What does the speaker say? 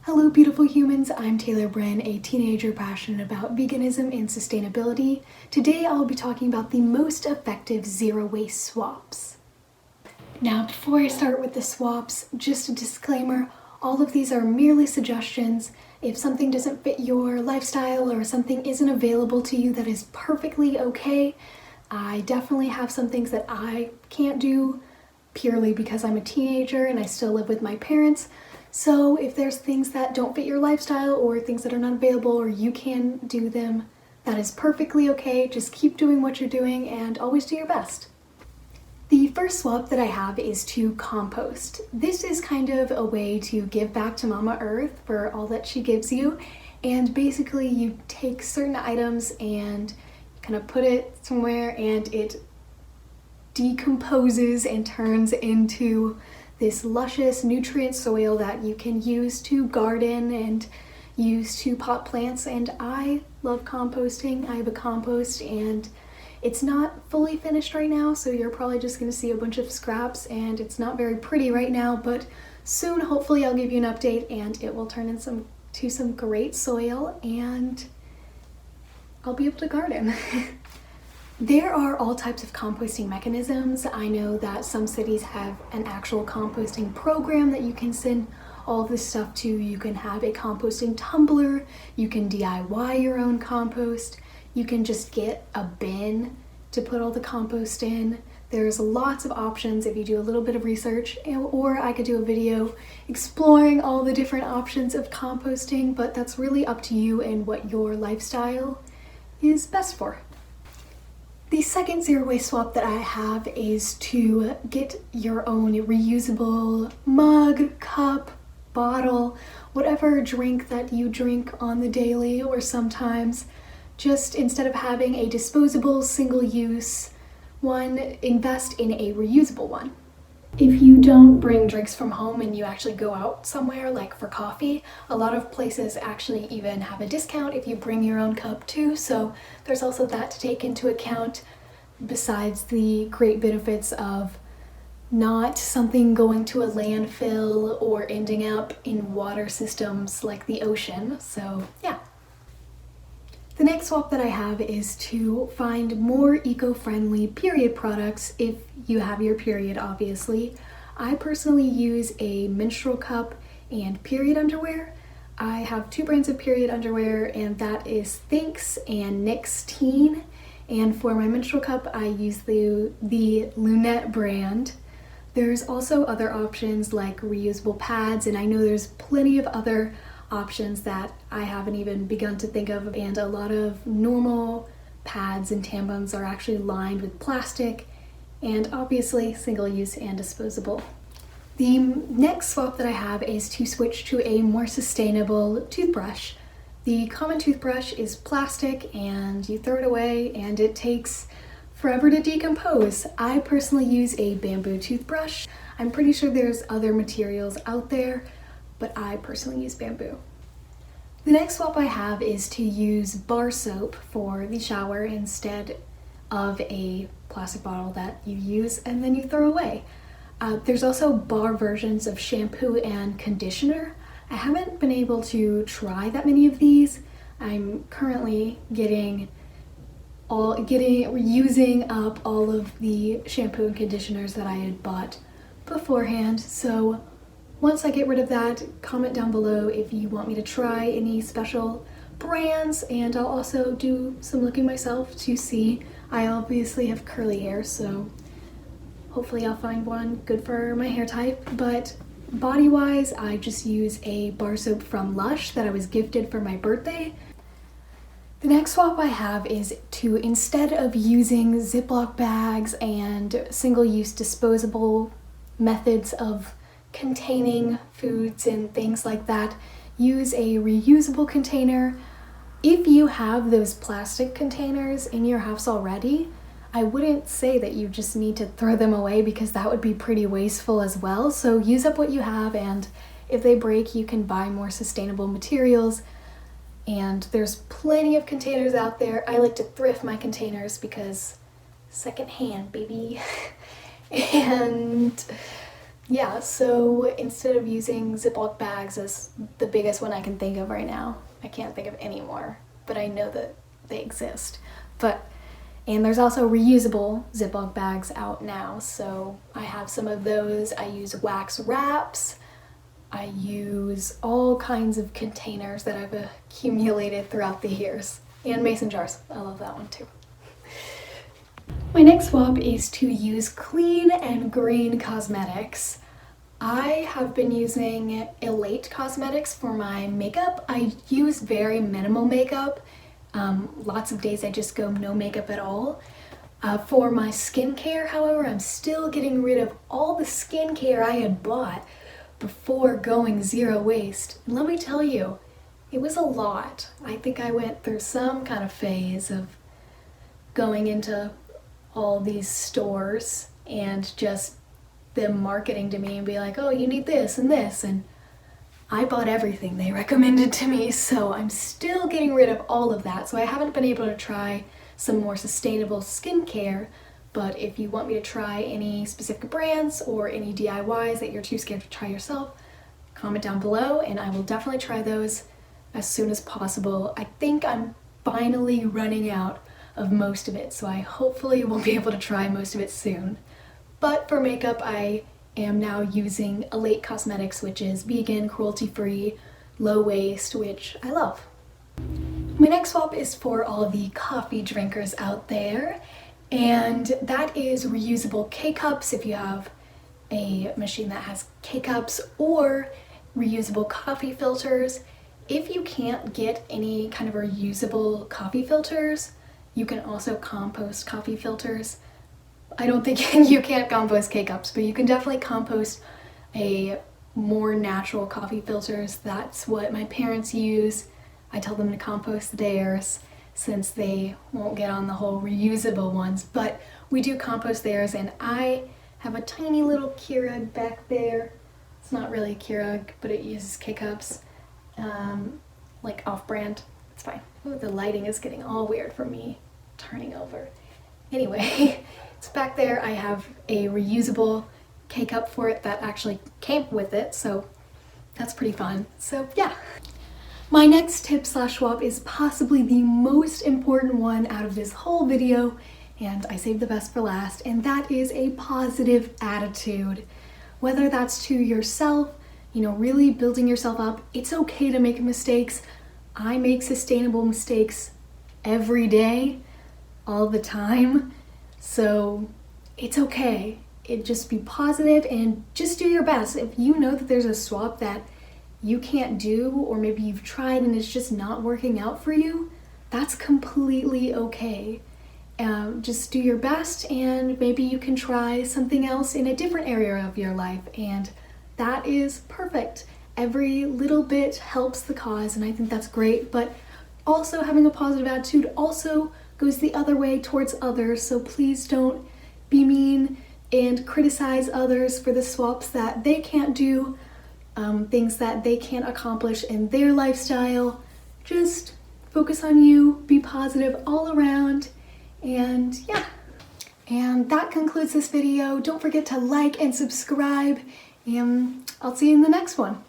Hello beautiful humans, I'm Taylor Bryn, a teenager passionate about veganism and sustainability. Today I'll be talking about the most effective zero waste swaps. Now before I start with the swaps, just a disclaimer, all of these are merely suggestions. If something doesn't fit your lifestyle or something isn't available to you, that is perfectly okay. I definitely have some things that I can't do purely because I'm a teenager and I still live with my parents. So if there's things that don't fit your lifestyle or things that are not available or you can do them, that is perfectly okay. Just keep doing what you're doing and always do your best. The first swap that I have is to compost. This is kind of a way to give back to Mama Earth for all that she gives you. And basically you take certain items and you kind of put it somewhere and it decomposes and turns into this luscious nutrient soil that you can use to garden and use to pot plants. And I love composting. I have a compost and it's not fully finished right now, so you're probably just going to see a bunch of scraps and it's not very pretty right now, but soon hopefully I'll give you an update and it will turn into some great soil and I'll be able to garden. There are all types of composting mechanisms. I know that some cities have an actual composting program that you can send all of this stuff to. You can have a composting tumbler, you can DIY your own compost, you can just get a bin to put all the compost in. There's lots of options if you do a little bit of research, or I could do a video exploring all the different options of composting, but that's really up to you and what your lifestyle is best for. The second zero waste swap that I have is to get your own reusable mug, cup, bottle, whatever drink that you drink on the daily or sometimes. Just instead of having a disposable single-use one, invest in a reusable one. If you don't bring drinks from home and you actually go out somewhere, like for coffee, a lot of places actually even have a discount if you bring your own cup too, so there's also that to take into account, besides the great benefits of not something going to a landfill or ending up in water systems like the ocean. So yeah. The next swap that I have is to find more eco-friendly period products if you have your period, obviously. I personally use a menstrual cup and period underwear. I have two brands of period underwear, and that is Thinx and Nix Teen. And for my menstrual cup, I use the Lunette brand. There's also other options like reusable pads, and I know there's plenty of other options that I haven't even begun to think of, and a lot of normal pads and tampons are actually lined with plastic and obviously single-use and disposable. The next swap that I have is to switch to a more sustainable toothbrush. The common toothbrush is plastic and you throw it away and it takes forever to decompose. I personally use a bamboo toothbrush. I'm pretty sure there's other materials out there, but I personally use bamboo. The next swap I have is to use bar soap for the shower instead of a plastic bottle that you use and then you throw away. There's also bar versions of shampoo and conditioner. I haven't been able to try that many of these. I'm currently using up all of the shampoo and conditioners that I had bought beforehand, so once I get rid of that, comment down below if you want me to try any special brands, and I'll also do some looking myself to see. I obviously have curly hair, so hopefully I'll find one good for my hair type, but body-wise, I just use a bar soap from Lush that I was gifted for my birthday. The next swap I have is to, instead of using Ziploc bags and single-use disposable methods of containing foods and things like that, use a reusable container. If you have those plastic containers in your house already, I wouldn't say that you just need to throw them away because that would be pretty wasteful as well. So use up what you have, and if they break, you can buy more sustainable materials. And there's plenty of containers out there. I like to thrift my containers because secondhand, baby. And yeah, so instead of using Ziploc bags as the biggest one I can think of right now, I can't think of any more, but I know that they exist. And there's also reusable Ziploc bags out now, so I have some of those. I use wax wraps. I use all kinds of containers that I've accumulated throughout the years. And mason jars, I love that one too. My next swap is to use clean and green cosmetics. I have been using Elate cosmetics for my makeup. I use very minimal makeup. Lots of days I just go no makeup at all. For my skincare, however, I'm still getting rid of all the skincare I had bought before going zero waste. And let me tell you, it was a lot. I think I went through some kind of phase of going into all these stores and just them marketing to me and be like, oh, you need this, and I bought everything they recommended to me, so I'm still getting rid of all of that. So I haven't been able to try some more sustainable skincare, but if you want me to try any specific brands or any DIYs that you're too scared to try yourself, comment down below and I will definitely try those as soon as possible. I think I'm finally running out of most of it, so I hopefully will be able to try most of it soon. But for makeup, I am now using Elate Cosmetics, which is vegan, cruelty-free, low waste, which I love. My next swap is for all the coffee drinkers out there, and that is reusable K-cups if you have a machine that has K-cups, or reusable coffee filters. If you can't get any kind of reusable coffee filters, you can also compost coffee filters. I don't think you can't compost K-cups, but you can definitely compost a more natural coffee filters. That's what my parents use. I tell them to compost theirs since they won't get on the whole reusable ones, but we do compost theirs, and I have a tiny little Keurig back there. It's not really a Keurig, but it uses K-cups, like off-brand. It's fine. Ooh, the lighting is getting all weird for me turning over. Anyway, it's back there. I have a reusable K-cup for it that actually came with it, so that's pretty fun. So yeah. My next tip slash swap is possibly the most important one out of this whole video, and I saved the best for last, and that is a positive attitude. Whether that's to yourself, really building yourself up. It's okay to make mistakes. I make sustainable mistakes every day, all the time, so it's okay. Just be positive and just do your best. If you know that there's a swap that you can't do, or maybe you've tried and it's just not working out for you, that's completely okay. Just do your best, and maybe you can try something else in a different area of your life, and that is perfect. Every little bit helps the cause, and I think that's great, but also having a positive attitude also goes the other way towards others, so please don't be mean and criticize others for the swaps that they can't do, things that they can't accomplish in their lifestyle. Just focus on you, be positive all around, and yeah. And that concludes this video. Don't forget to like and subscribe, and I'll see you in the next one.